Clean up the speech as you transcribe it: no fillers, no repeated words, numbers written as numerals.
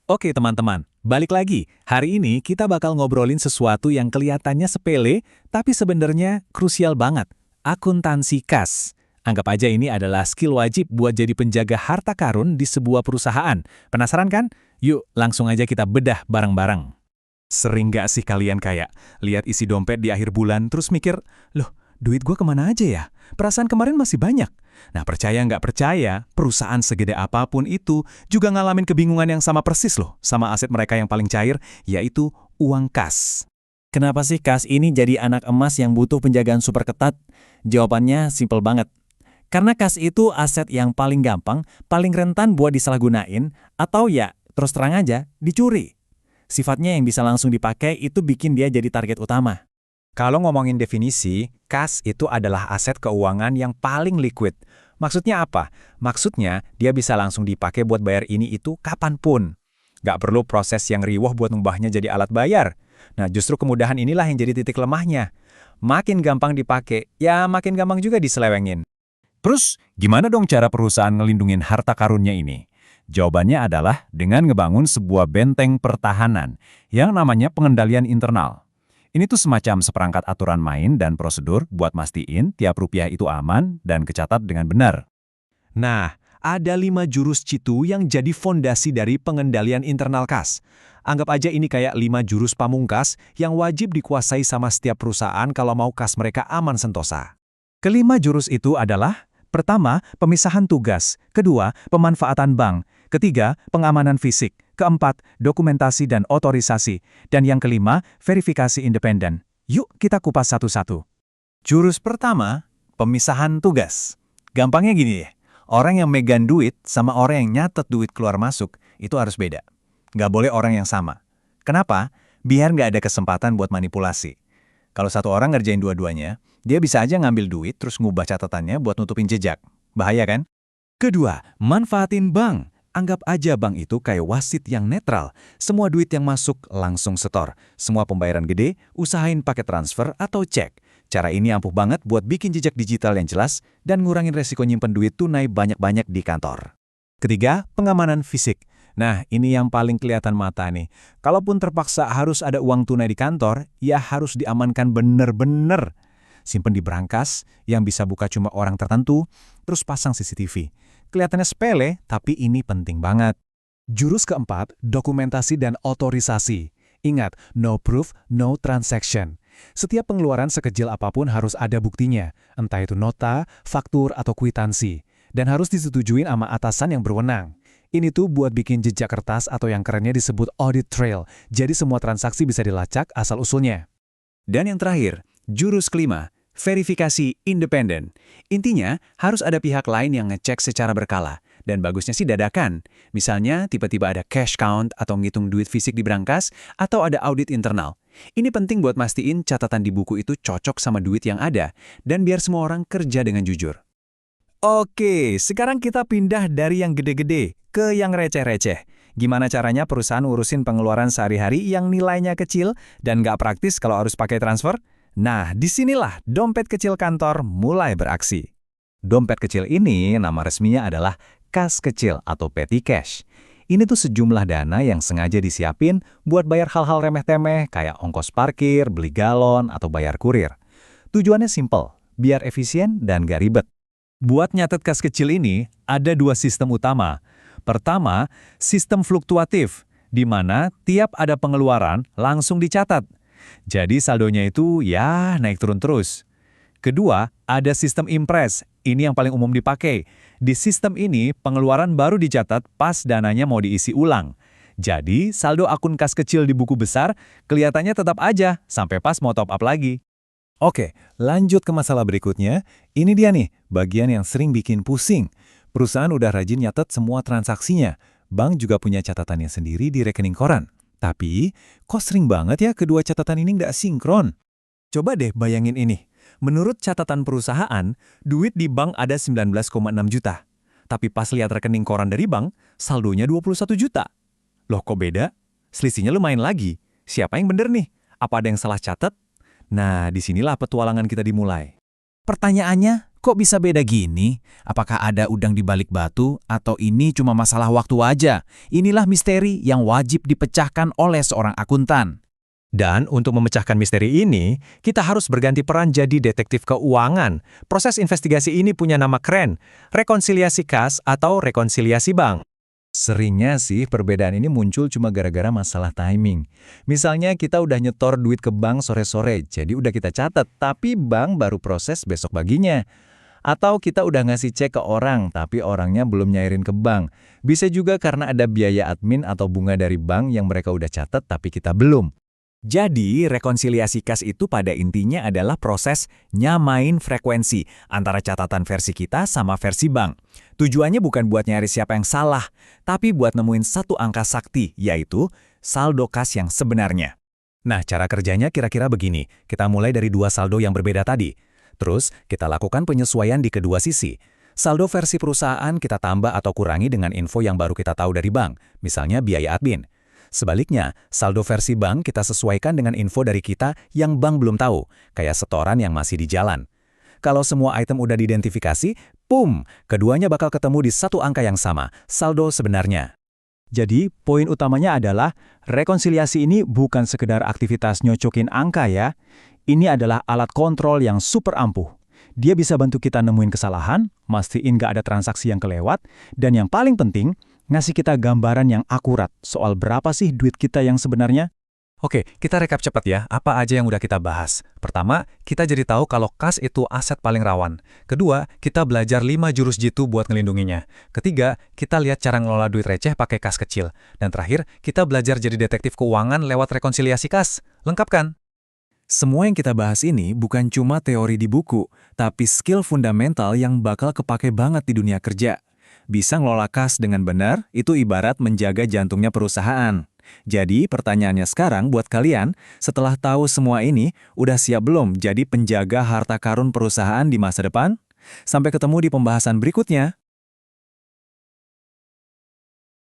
Oke teman-teman, balik lagi. Hari ini kita bakal ngobrolin sesuatu yang kelihatannya sepele, tapi sebenarnya krusial banget. Akuntansi kas. Anggap aja ini adalah skill wajib buat jadi penjaga harta karun di sebuah perusahaan. Penasaran kan? Yuk, langsung aja kita bedah bareng-bareng. Sering gak sih kalian kayak lihat isi dompet di akhir bulan terus mikir, loh, duit gua kemana aja ya? Perasaan kemarin masih banyak. Nah, percaya nggak percaya, perusahaan segede apapun itu juga ngalamin kebingungan yang sama persis loh sama aset mereka yang paling cair, yaitu uang kas. Kenapa sih kas ini jadi anak emas yang butuh penjagaan super ketat? Jawabannya simpel banget. Karena kas itu aset yang paling gampang, paling rentan buat disalahgunain, atau ya, terus terang aja, dicuri. Sifatnya yang bisa langsung dipakai itu bikin dia jadi target utama. Kalau ngomongin definisi, kas itu adalah aset keuangan yang paling liquid. Maksudnya apa? Maksudnya dia bisa langsung dipakai buat bayar ini itu kapanpun. Nggak perlu proses yang riwah buat ngubahnya jadi alat bayar. Nah, justru kemudahan inilah yang jadi titik lemahnya. Makin gampang dipakai, ya makin gampang juga diselewengin. Terus, gimana dong cara perusahaan ngelindungin harta karunnya ini? Jawabannya adalah dengan ngebangun sebuah benteng pertahanan yang namanya pengendalian internal. Ini tuh semacam seperangkat aturan main dan prosedur buat mastiin tiap rupiah itu aman dan kecatat dengan benar. Nah, ada 5 jurus jitu yang jadi fondasi dari pengendalian internal kas. Anggap aja ini kayak 5 jurus pamungkas yang wajib dikuasai sama setiap perusahaan kalau mau kas mereka aman sentosa. Kelima jurus itu adalah: pertama, pemisahan tugas; kedua, pemanfaatan bank; ketiga, pengamanan fisik; keempat, dokumentasi dan otorisasi; dan yang kelima, verifikasi independen. Yuk kita kupas satu-satu. Jurus pertama, pemisahan tugas. Gampangnya gini deh, orang yang megang duit sama orang yang nyatet duit keluar masuk itu harus beda. Nggak boleh orang yang sama. Kenapa? Biar nggak ada kesempatan buat manipulasi. Kalau satu orang ngerjain dua-duanya, dia bisa aja ngambil duit terus ngubah catatannya buat nutupin jejak. Bahaya kan? Kedua, manfaatin bank. Anggap aja bank itu kayak wasit yang netral. Semua duit yang masuk langsung setor. Semua pembayaran gede, usahain pakai transfer atau cek. Cara ini ampuh banget buat bikin jejak digital yang jelas dan ngurangin resiko nyimpen duit tunai banyak-banyak di kantor. Ketiga, pengamanan fisik. Nah, ini yang paling kelihatan mata nih. Kalaupun terpaksa harus ada uang tunai di kantor, ya harus diamankan bener-bener. Simpen di brankas yang bisa buka cuma orang tertentu, terus pasang CCTV. Kelihatannya sepele, tapi ini penting banget. Jurus keempat, dokumentasi dan otorisasi. Ingat, no proof, no transaction. Setiap pengeluaran sekecil apapun harus ada buktinya, entah itu nota, faktur, atau kwitansi. Dan harus disetujuin sama atasan yang berwenang. Ini tuh buat bikin jejak kertas atau yang kerennya disebut audit trail, jadi semua transaksi bisa dilacak asal-usulnya. Dan yang terakhir, jurus kelima, verifikasi independen. Intinya, harus ada pihak lain yang ngecek secara berkala, dan bagusnya sih dadakan. Misalnya, tiba-tiba ada cash count atau ngitung duit fisik di brankas, atau ada audit internal. Ini penting buat mastiin catatan di buku itu cocok sama duit yang ada, dan biar semua orang kerja dengan jujur. Oke, sekarang kita pindah dari yang gede-gede ke yang receh-receh. Gimana caranya perusahaan urusin pengeluaran sehari-hari yang nilainya kecil dan nggak praktis kalau harus pakai transfer? Nah, disinilah dompet kecil kantor mulai beraksi. Dompet kecil ini nama resminya adalah kas kecil atau petty cash. Ini tuh sejumlah dana yang sengaja disiapin buat bayar hal-hal remeh-temeh kayak ongkos parkir, beli galon, atau bayar kurir. Tujuannya simple, biar efisien dan gak ribet. Buat nyatet kas kecil ini, ada 2 sistem utama. Pertama, sistem fluktuatif, di mana tiap ada pengeluaran langsung dicatat. Jadi saldonya itu ya naik turun terus. Kedua, ada sistem impres. Ini yang paling umum dipakai. Di sistem ini, pengeluaran baru dicatat pas dananya mau diisi ulang. Jadi, saldo akun kas kecil di buku besar kelihatannya tetap aja sampai pas mau top up lagi. Oke, lanjut ke masalah berikutnya. Ini dia nih, bagian yang sering bikin pusing. Perusahaan udah rajin nyatet semua transaksinya. Bank juga punya catatannya sendiri di rekening koran. Tapi, kok sering banget ya kedua catatan ini nggak sinkron? Coba deh bayangin ini. Menurut catatan perusahaan, duit di bank ada 19,6 juta. Tapi pas lihat rekening koran dari bank, saldonya 21 juta. Loh kok beda? Selisihnya lumayan lagi. Siapa yang bener nih? Apa ada yang salah catat? Nah, disinilah petualangan kita dimulai. Pertanyaannya, Kok bisa beda gini? Apakah ada udang di balik batu atau ini cuma masalah waktu aja? Inilah misteri yang wajib dipecahkan oleh seorang akuntan. Dan untuk memecahkan misteri ini, kita harus berganti peran jadi detektif keuangan. Proses investigasi ini punya nama keren, rekonsiliasi kas atau rekonsiliasi bank. Seringnya sih perbedaan ini muncul cuma gara-gara masalah timing. Misalnya kita udah nyetor duit ke bank sore-sore, jadi udah kita catat, tapi bank baru proses besok paginya. Atau kita udah ngasih cek ke orang, tapi orangnya belum nyairin ke bank. Bisa juga karena ada biaya admin atau bunga dari bank yang mereka udah catat tapi kita belum. Jadi, rekonsiliasi kas itu pada intinya adalah proses nyamain frekuensi antara catatan versi kita sama versi bank. Tujuannya bukan buat nyari siapa yang salah, tapi buat nemuin satu angka sakti, yaitu saldo kas yang sebenarnya. Nah, cara kerjanya kira-kira begini. Kita mulai dari dua saldo yang berbeda tadi. Terus, kita lakukan penyesuaian di kedua sisi. Saldo versi perusahaan kita tambah atau kurangi dengan info yang baru kita tahu dari bank, misalnya biaya admin. Sebaliknya, saldo versi bank kita sesuaikan dengan info dari kita yang bank belum tahu, kayak setoran yang masih di jalan. Kalau semua item udah diidentifikasi, keduanya bakal ketemu di satu angka yang sama, saldo sebenarnya. Jadi, poin utamanya adalah rekonsiliasi ini bukan sekedar aktivitas nyocokin angka ya. Ini adalah alat kontrol yang super ampuh. Dia bisa bantu kita nemuin kesalahan, mastiin nggak ada transaksi yang kelewat, dan yang paling penting, ngasih kita gambaran yang akurat soal berapa sih duit kita yang sebenarnya. Oke, kita rekap cepat ya, apa aja yang udah kita bahas. Pertama, kita jadi tahu kalau kas itu aset paling rawan. Kedua, kita belajar 5 jurus jitu buat ngelindunginya. Ketiga, kita lihat cara ngelola duit receh pakai kas kecil. Dan terakhir, kita belajar jadi detektif keuangan lewat rekonsiliasi kas. Lengkap kan? Semua yang kita bahas ini bukan cuma teori di buku, tapi skill fundamental yang bakal kepake banget di dunia kerja. Bisa ngelola kas dengan benar, itu ibarat menjaga jantungnya perusahaan. Jadi pertanyaannya sekarang buat kalian, setelah tahu semua ini, udah siap belum jadi penjaga harta karun perusahaan di masa depan? Sampai ketemu di pembahasan berikutnya.